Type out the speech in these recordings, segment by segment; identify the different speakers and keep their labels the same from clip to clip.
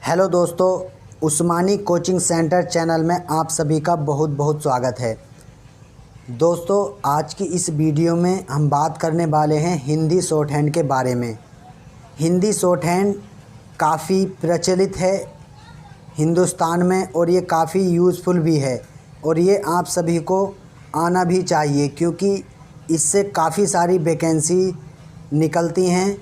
Speaker 1: Hello दोस्तों, उस्मानी coaching centre channel में आप सभी का बहुत बहुत स्वागत है। दोस्तों, आज की इस वीडियो में हम बात करने वाले हैं हिंदी शॉर्ट हैंड के बारे में। हिंदी शॉर्ट हैंड काफ़ी प्रचलित है हिंदुस्तान में और ये काफ़ी यूज़फुल भी है और ये आप सभी को आना भी चाहिए, क्योंकि इससे काफ़ी सारी वैकेंसी निकलती हैं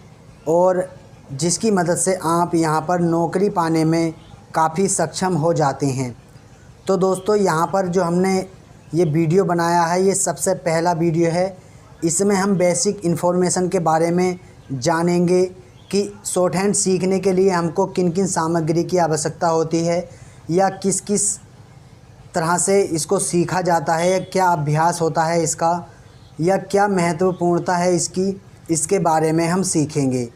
Speaker 1: और जिसकी मदद से आप यहाँ पर नौकरी पाने में काफ़ी सक्षम हो जाते हैं। तो दोस्तों, यहाँ पर जो हमने ये वीडियो बनाया है, ये सबसे पहला वीडियो है। इसमें हम बेसिक इन्फॉर्मेशन के बारे में जानेंगे कि शॉर्ट हैंड सीखने के लिए हमको किन किन सामग्री की आवश्यकता होती है या किस किस तरह से इसको सीखा जाता है, क्या अभ्यास होता है इसका, या क्या महत्वपूर्णता है इसकी, इसके बारे में हम सीखेंगे।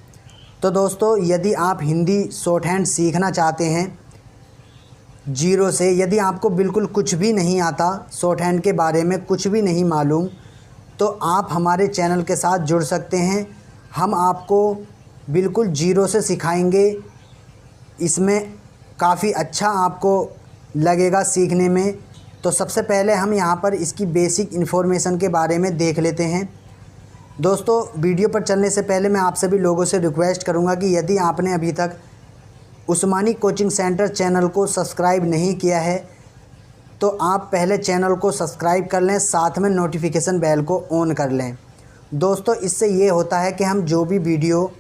Speaker 1: तो दोस्तों, यदि आप हिंदी शॉर्ट हैंड सीखना चाहते हैं जीरो से, यदि आपको बिल्कुल कुछ भी नहीं आता, शॉर्ट हैंड के बारे में कुछ भी नहीं मालूम, तो आप हमारे चैनल के साथ जुड़ सकते हैं। हम आपको बिल्कुल जीरो से सिखाएंगे। इसमें काफ़ी अच्छा आपको लगेगा सीखने में। तो सबसे पहले हम यहाँ पर इसकी बेसिक इन्फॉर्मेशन के बारे में देख लेते हैं। दोस्तों, वीडियो पर चलने से पहले मैं आप सभी लोगों से रिक्वेस्ट करूंगा कि यदि आपने अभी तक उस्मानी कोचिंग सेंटर चैनल को सब्सक्राइब नहीं किया है तो आप पहले चैनल को सब्सक्राइब कर लें, साथ में नोटिफिकेशन बेल को ऑन कर लें। दोस्तों, इससे ये होता है कि हम जो भी वीडियो,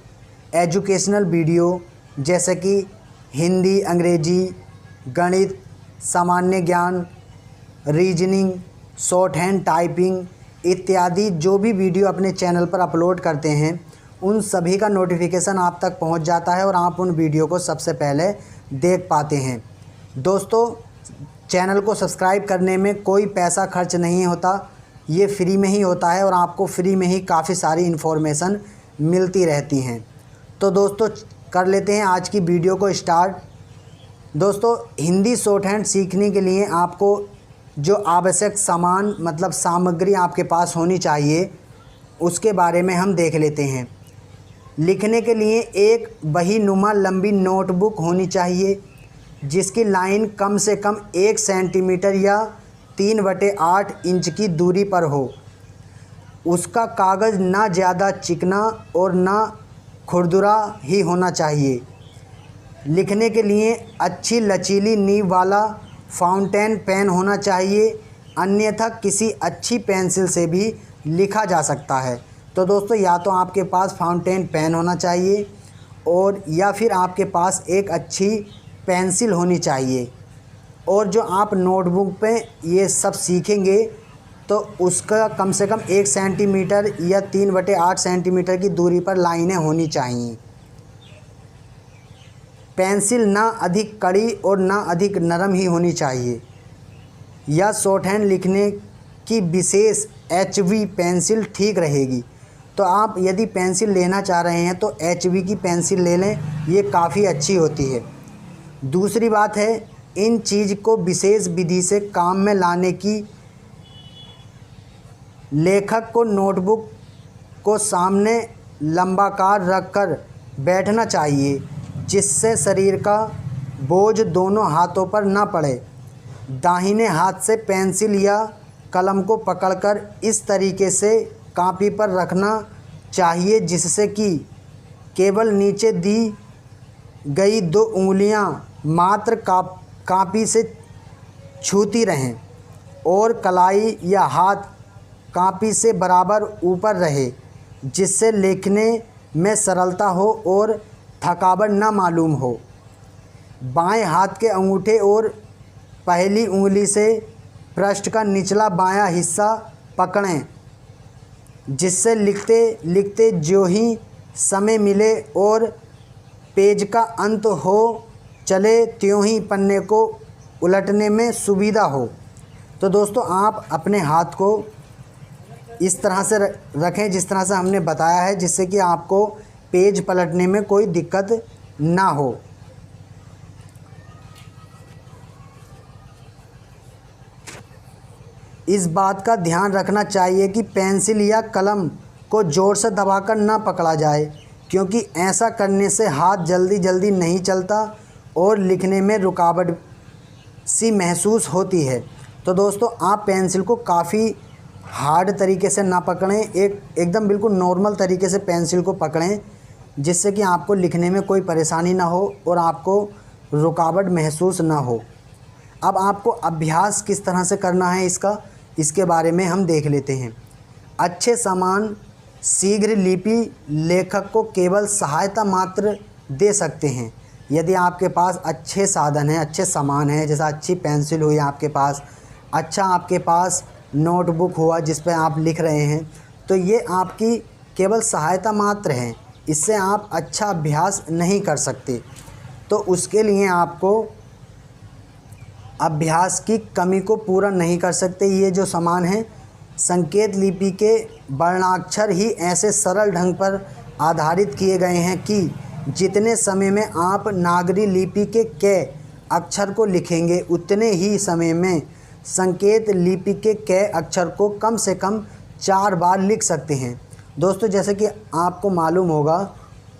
Speaker 1: एजुकेशनल वीडियो जैसे कि हिंदी, अंग्रेजी, गणित, सामान्य ज्ञान, रीजनिंग, शॉर्ट हैंड, टाइपिंग इत्यादि जो भी वीडियो अपने चैनल पर अपलोड करते हैं, उन सभी का नोटिफिकेशन आप तक पहुंच जाता है और आप उन वीडियो को सबसे पहले देख पाते हैं। दोस्तों, चैनल को सब्सक्राइब करने में कोई पैसा खर्च नहीं होता, ये फ्री में ही होता है और आपको फ्री में ही काफ़ी सारी इन्फॉर्मेशन मिलती रहती हैं। तो दोस्तों, कर लेते हैं आज की वीडियो को स्टार्ट। दोस्तों, हिंदी शॉर्ट हैंड सीखने के लिए आपको जो आवश्यक सामान मतलब सामग्री आपके पास होनी चाहिए, उसके बारे में हम देख लेते हैं। लिखने के लिए एक बहीनुमा लंबी नोटबुक होनी चाहिए जिसकी लाइन कम से कम 1 सेंटीमीटर या 3/8 इंच की दूरी पर हो। उसका कागज़ ना ज़्यादा चिकना और ना खुरदुरा ही होना चाहिए। लिखने के लिए अच्छी लचीली नीब वाला फाउंटेन पेन होना चाहिए, अन्यथा किसी अच्छी पेंसिल से भी लिखा जा सकता है। तो दोस्तों, या तो आपके पास फाउंटेन पेन होना चाहिए और या फिर आपके पास एक अच्छी पेंसिल होनी चाहिए। और जो आप नोटबुक पे ये सब सीखेंगे तो उसका कम से कम 1 सेंटीमीटर या 3/8 सेंटीमीटर की दूरी पर लाइनें होनी चाहिए। पेंसिल ना अधिक कड़ी और ना अधिक नरम ही होनी चाहिए। या शॉर्ट हैंड लिखने की विशेष HB पेंसिल ठीक रहेगी। तो आप यदि पेंसिल लेना चाह रहे हैं तो HB की पेंसिल ले लें, ये काफ़ी अच्छी होती है। दूसरी बात है, इन चीज़ को विशेष विधि से काम में लाने की लेखक को नोटबुक को सामने लंबाकार रखकर बैठना चाहिए, जिससे शरीर का बोझ दोनों हाथों पर ना पड़े। दाहिने हाथ से पेंसिल या कलम को पकड़कर इस तरीके से कॉपी पर रखना चाहिए जिससे कि केवल नीचे दी गई 2 उंगलियां मात्र कॉपी से छूती रहें और कलाई या हाथ कॉपी से बराबर ऊपर रहे, जिससे लिखने में सरलता हो और थकावट ना मालूम हो। बाएं हाथ के अंगूठे और पहली उंगली से पृष्ठ का निचला बायां हिस्सा पकड़ें, जिससे लिखते लिखते जो ही समय मिले और पेज का अंत हो चले त्यों ही पन्ने को उलटने में सुविधा हो। तो दोस्तों, आप अपने हाथ को इस तरह से रखें जिस तरह से हमने बताया है, जिससे कि आपको पेज पलटने में कोई दिक्कत ना हो। इस बात का ध्यान रखना चाहिए कि पेंसिल या कलम को ज़ोर से दबाकर ना पकड़ा जाए, क्योंकि ऐसा करने से हाथ जल्दी जल्दी नहीं चलता और लिखने में रुकावट सी महसूस होती है। तो दोस्तों आप पेंसिल को काफ़ी हार्ड तरीके से ना पकड़ें, एकदम बिल्कुल नॉर्मल तरीके से पेंसिल को पकड़ें, जिससे कि आपको लिखने में कोई परेशानी ना हो और आपको रुकावट महसूस ना हो। अब आपको अभ्यास किस तरह से करना है इसके बारे में हम देख लेते हैं। अच्छे समान शीघ्र लिपि लेखक को केवल सहायता मात्र दे सकते हैं। यदि आपके पास अच्छे साधन हैं, अच्छे सामान हैं, जैसा अच्छी पेंसिल हुई आपके पास, अच्छा आपके पास नोटबुक हुआ जिस पे आप लिख रहे हैं, तो ये आपकी केवल सहायता मात्र हैं, इससे आप अच्छा अभ्यास नहीं कर सकते। तो उसके लिए आपको अभ्यास की कमी को पूरा नहीं कर सकते। ये जो सामान है, संकेत लिपि के वर्णाक्षर ही ऐसे सरल ढंग पर आधारित किए गए हैं कि जितने समय में आप नागरी लिपि के क अक्षर को लिखेंगे, उतने ही समय में संकेत लिपि के क अक्षर को कम से कम 4 बार लिख सकते हैं। दोस्तों जैसे कि आपको मालूम होगा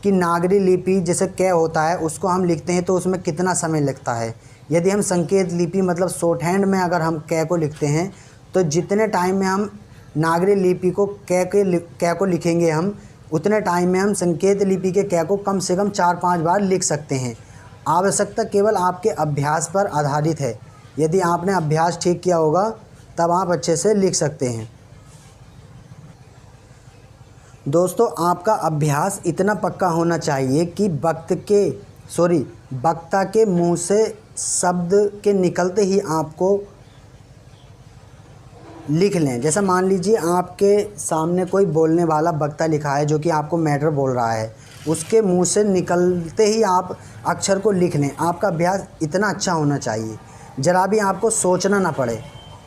Speaker 1: कि नागरी लिपि जैसे क होता है, उसको हम लिखते हैं तो उसमें कितना समय लगता है। यदि हम संकेत लिपि मतलब शॉर्ट हैंड में अगर हम क को लिखते हैं, तो जितने टाइम में हम नागरी लिपि को क को लिखेंगे हम, उतने टाइम में हम संकेत लिपि के क को कम से कम 4-5 बार लिख सकते हैं। आवश्यकता केवल आपके अभ्यास पर आधारित है। यदि आपने अभ्यास ठीक किया होगा तब आप अच्छे से लिख सकते हैं। दोस्तों आपका अभ्यास इतना पक्का होना चाहिए कि वक्ता के मुंह से शब्द के निकलते ही आपको लिख लें। जैसा मान लीजिए आपके सामने कोई बोलने वाला वक्ता लिखा है जो कि आपको मैटर बोल रहा है, उसके मुंह से निकलते ही आप अक्षर को लिख लें। आपका अभ्यास इतना अच्छा होना चाहिए, ज़रा भी आपको सोचना ना पड़े।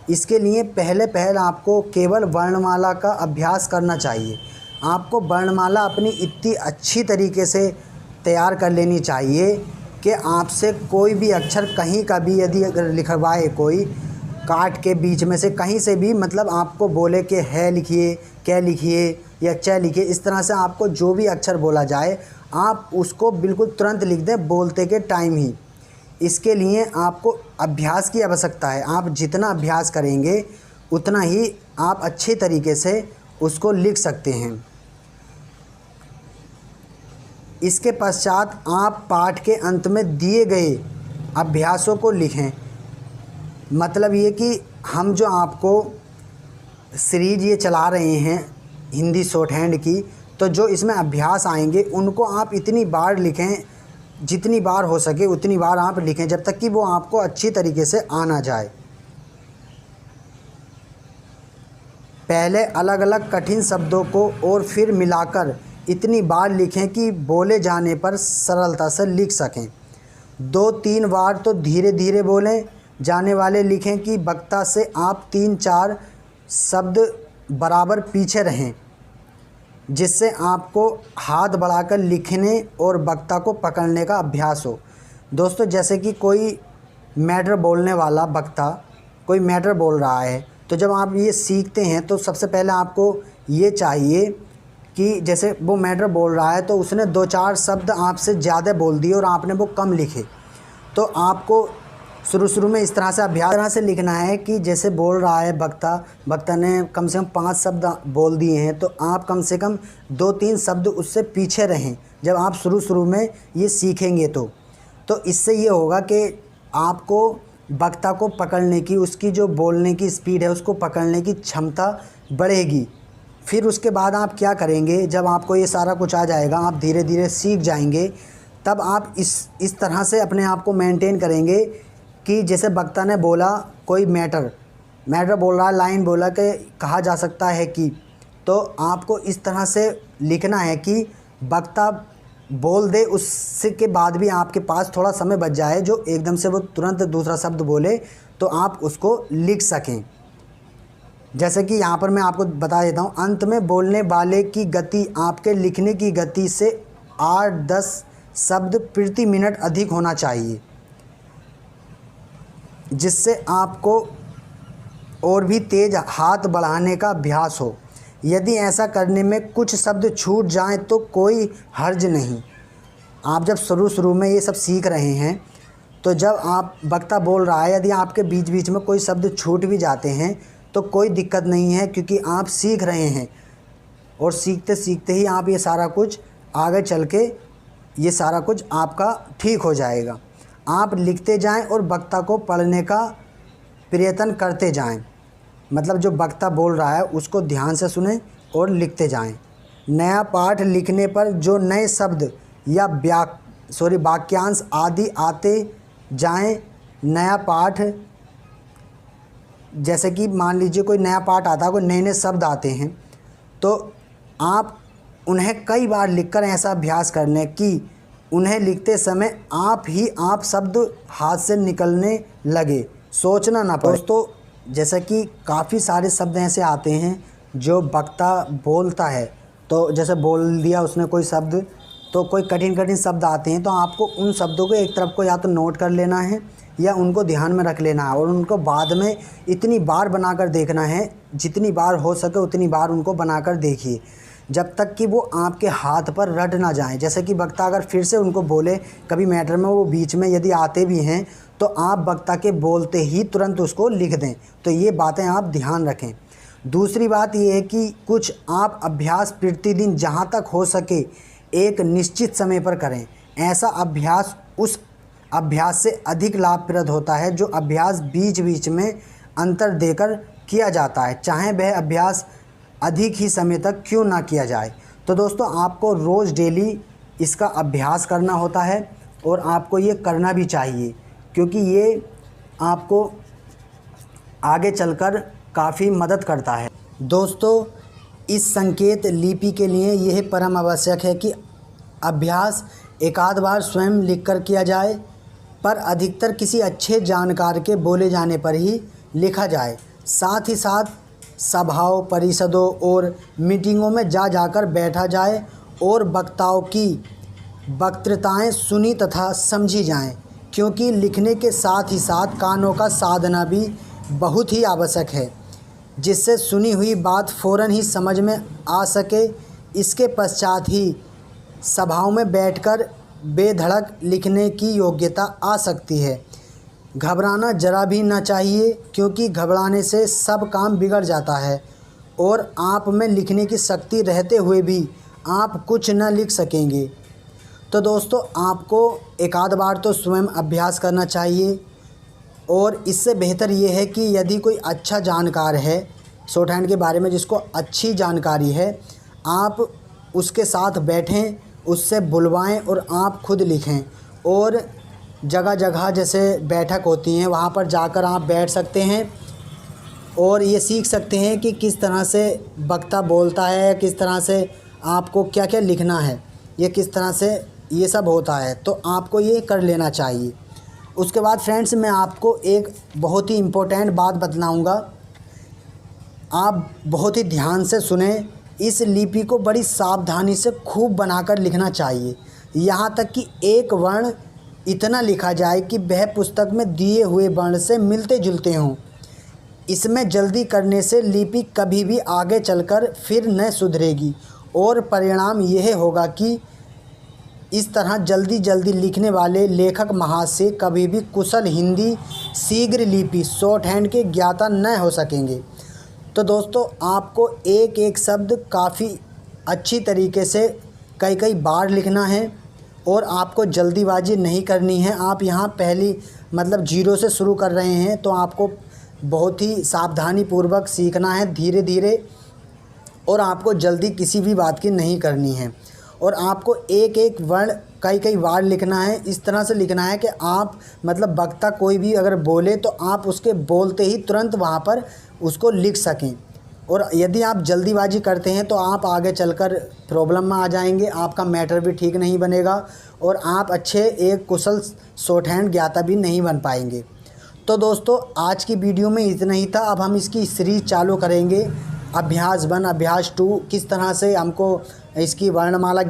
Speaker 1: इसके लिए पहले आपको केवल वर्णमाला का अभ्यास करना चाहिए। आपको वर्णमाला अपनी इतनी अच्छी तरीके से तैयार कर लेनी चाहिए कि आपसे कोई भी अक्षर कहीं का भी यदि अगर लिखवाए कोई, काट के बीच में से कहीं से भी, मतलब आपको बोले कि है लिखिए, क्या लिखिए या च लिखिए, इस तरह से आपको जो भी अक्षर बोला जाए आप उसको बिल्कुल तुरंत लिख दें बोलते के टाइम ही। इसके लिए आपको अभ्यास की आवश्यकता है। आप जितना अभ्यास करेंगे उतना ही आप अच्छे तरीके से उसको लिख सकते हैं। इसके पश्चात आप पाठ के अंत में दिए गए अभ्यासों को लिखें। मतलब ये कि हम जो आपको सीरीज ये चला रहे हैं हिंदी शॉर्ट हैंड की, तो जो इसमें अभ्यास आएंगे उनको आप इतनी बार लिखें, जितनी बार हो सके उतनी बार आप लिखें, जब तक कि वो आपको अच्छी तरीके से आना जाए। पहले अलग अलग कठिन शब्दों को और फिर मिलाकर इतनी बार लिखें कि बोले जाने पर सरलता से लिख सकें। 2-3 बार तो धीरे धीरे बोलें जाने वाले लिखें कि वक्ता से आप 3-4 शब्द बराबर पीछे रहें, जिससे आपको हाथ बढ़ाकर लिखने और वक्ता को पकड़ने का अभ्यास हो। दोस्तों जैसे कि कोई मैटर बोलने वाला वक्ता कोई मैटर बोल रहा है, तो जब आप ये सीखते हैं तो सबसे पहले आपको ये चाहिए कि जैसे वो मैटर बोल रहा है तो उसने 2-4 शब्द आपसे ज़्यादा बोल दिए और आपने वो कम लिखे, तो आपको शुरू में इस तरह से अभ्यास से लिखना है कि जैसे बोल रहा है वक्ता ने कम से कम 5 शब्द बोल दिए हैं, तो आप कम से कम 2-3 शब्द उससे पीछे रहें। जब आप शुरू में ये सीखेंगे तो इससे ये होगा कि आपको वक्ता को पकड़ने की, उसकी जो बोलने की स्पीड है उसको पकड़ने की क्षमता बढ़ेगी। फिर उसके बाद आप क्या करेंगे, जब आपको ये सारा कुछ आ जाएगा, आप धीरे धीरे सीख जाएंगे, तब आप इस तरह से अपने आप को मेंटेन करेंगे कि जैसे वक्ता ने बोला कोई मैटर बोल रहा है, लाइन बोला कि कहा जा सकता है कि, तो आपको इस तरह से लिखना है कि वक्ता बोल दे, उसके बाद भी आपके पास थोड़ा समय बच जाए, जो एकदम से वो तुरंत दूसरा शब्द बोले तो आप उसको लिख सकें। जैसे कि यहाँ पर मैं आपको बता देता हूँ, अंत में बोलने वाले की गति आपके लिखने की गति से 8-10 शब्द प्रति मिनट अधिक होना चाहिए, जिससे आपको और भी तेज़ हाथ बढ़ाने का अभ्यास हो। यदि ऐसा करने में कुछ शब्द छूट जाएं तो कोई हर्ज नहीं। आप जब शुरू में ये सब सीख रहे हैं तो जब आप वक्ता बोल रहा है, यदि आपके बीच बीच में कोई शब्द छूट भी जाते हैं तो कोई दिक्कत नहीं है, क्योंकि आप सीख रहे हैं और सीखते सीखते ही आप ये सारा कुछ आगे चल के ये सारा कुछ आपका ठीक हो जाएगा। आप लिखते जाएं और वक्ता को पढ़ने का प्रयत्न करते जाएं, मतलब जो वक्ता बोल रहा है उसको ध्यान से सुनें और लिखते जाएं। नया पाठ लिखने पर जो नए शब्द या वाक्यांश आदि आते जाएं, नया पाठ जैसे कि मान लीजिए कोई नया पाठ आता है, कोई नए नए शब्द आते हैं, तो आप उन्हें कई बार लिखकर ऐसा अभ्यास कर लें कि उन्हें लिखते समय आप शब्द हाथ से निकलने लगे, सोचना ना पड़े। दोस्तों जैसे कि काफ़ी सारे शब्द ऐसे आते हैं जो वक्ता बोलता है, तो जैसे बोल दिया उसने कोई शब्द, तो कोई कठिन कठिन शब्द आते हैं, तो आपको उन शब्दों को एक तरफ को या तो नोट कर लेना है या उनको ध्यान में रख लेना है और उनको बाद में इतनी बार बनाकर देखना है, जितनी बार हो सके उतनी बार उनको बनाकर देखिए, जब तक कि वो आपके हाथ पर रट ना जाएं। जैसे कि वक्ता अगर फिर से उनको बोले कभी मैटर में, वो बीच में यदि आते भी हैं तो आप वक्ता के बोलते ही तुरंत उसको लिख दें। तो ये बातें आप ध्यान रखें। दूसरी बात ये है कि कुछ आप अभ्यास प्रतिदिन जहाँ तक हो सके एक निश्चित समय पर करें। ऐसा अभ्यास उस अभ्यास से अधिक लाभप्रद होता है जो अभ्यास बीच बीच में अंतर देकर किया जाता है, चाहे वह अभ्यास अधिक ही समय तक क्यों ना किया जाए। तो दोस्तों आपको रोज़ डेली इसका अभ्यास करना होता है और आपको ये करना भी चाहिए, क्योंकि ये आपको आगे चलकर काफ़ी मदद करता है। दोस्तों इस संकेत लिपि के लिए यह परम आवश्यक है कि अभ्यास एकाध बार स्वयं लिखकर किया जाए, पर अधिकतर किसी अच्छे जानकार के बोले जाने पर ही लिखा जाए। साथ ही साथ सभाओं, परिषदों और मीटिंगों में जाकर बैठा जाए और वक्ताओं की वक्तृताएं सुनी तथा समझी जाएं, क्योंकि लिखने के साथ ही साथ कानों का साधना भी बहुत ही आवश्यक है, जिससे सुनी हुई बात फ़ौरन ही समझ में आ सके। इसके पश्चात ही सभाओं में बैठकर बेधड़क लिखने की योग्यता आ सकती है। घबराना जरा भी ना चाहिए, क्योंकि घबराने से सब काम बिगड़ जाता है और आप में लिखने की शक्ति रहते हुए भी आप कुछ न लिख सकेंगे। तो दोस्तों आपको एकाध बार तो स्वयं अभ्यास करना चाहिए, और इससे बेहतर ये है कि यदि कोई अच्छा जानकार है शॉर्ट हैंड के बारे में, जिसको अच्छी जानकारी है, आप उसके साथ बैठें, उससे बुलवाएं और आप खुद लिखें। और जगह जगह जैसे बैठक होती हैं वहाँ पर जाकर आप बैठ सकते हैं और ये सीख सकते हैं कि किस तरह से वक्ता बोलता है, किस तरह से आपको क्या क्या लिखना है, ये किस तरह से ये सब होता है। तो आपको ये कर लेना चाहिए। उसके बाद फ्रेंड्स मैं आपको एक बहुत ही इम्पोर्टेंट बात बतलाऊँगा, आप बहुत ही ध्यान से सुने। इस लिपि को बड़ी सावधानी से खूब बनाकर लिखना चाहिए, यहाँ तक कि एक वर्ण इतना लिखा जाए कि वह पुस्तक में दिए हुए वर्ण से मिलते जुलते हों। इसमें जल्दी करने से लिपि कभी भी आगे चलकर फिर न सुधरेगी और परिणाम यह होगा कि इस तरह जल्दी जल्दी लिखने वाले लेखक महाशय कभी भी कुशल हिंदी शीघ्र लिपि शॉर्ट हैंड के ज्ञाता न हो सकेंगे। तो दोस्तों आपको एक एक शब्द काफ़ी अच्छी तरीके से कई बार लिखना है और आपको जल्दीबाजी नहीं करनी है। आप यहाँ पहली मतलब जीरो से शुरू कर रहे हैं, तो आपको बहुत ही सावधानी पूर्वक सीखना है धीरे धीरे, और आपको जल्दी किसी भी बात की नहीं करनी है। और आपको एक एक वर्ण कई बार लिखना है। इस तरह से लिखना है कि आप मतलब वक्ता कोई भी अगर बोले तो आप उसके बोलते ही तुरंत वहाँ पर उसको लिख सकें। और यदि आप जल्दीबाजी करते हैं तो आप आगे चलकर प्रॉब्लम में आ जाएंगे, आपका मैटर भी ठीक नहीं बनेगा और आप अच्छे एक कुशल शॉर्ट हैंड ज्ञाता भी नहीं बन पाएंगे। तो दोस्तों आज की वीडियो में इतना ही था। अब हम इसकी सीरीज चालू करेंगे, अभ्यास 1, अभ्यास 2, किस तरह से हमको इसकी वर्णमाला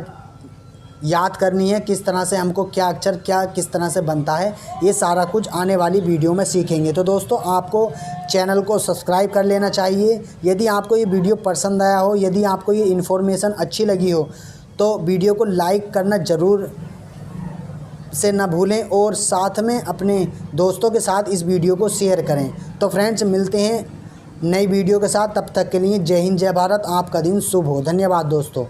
Speaker 1: याद करनी है, किस तरह से हमको क्या अक्षर क्या किस तरह से बनता है, ये सारा कुछ आने वाली वीडियो में सीखेंगे। तो दोस्तों आपको चैनल को सब्सक्राइब कर लेना चाहिए। यदि आपको ये वीडियो पसंद आया हो, यदि आपको ये इन्फॉर्मेशन अच्छी लगी हो, तो वीडियो को लाइक करना ज़रूर से ना भूलें और साथ में अपने दोस्तों के साथ इस वीडियो को शेयर करें। तो फ्रेंड्स, मिलते हैं नई वीडियो के साथ। तब तक के लिए जय हिंद, जय भारत। आपका दिन शुभ हो। धन्यवाद दोस्तों।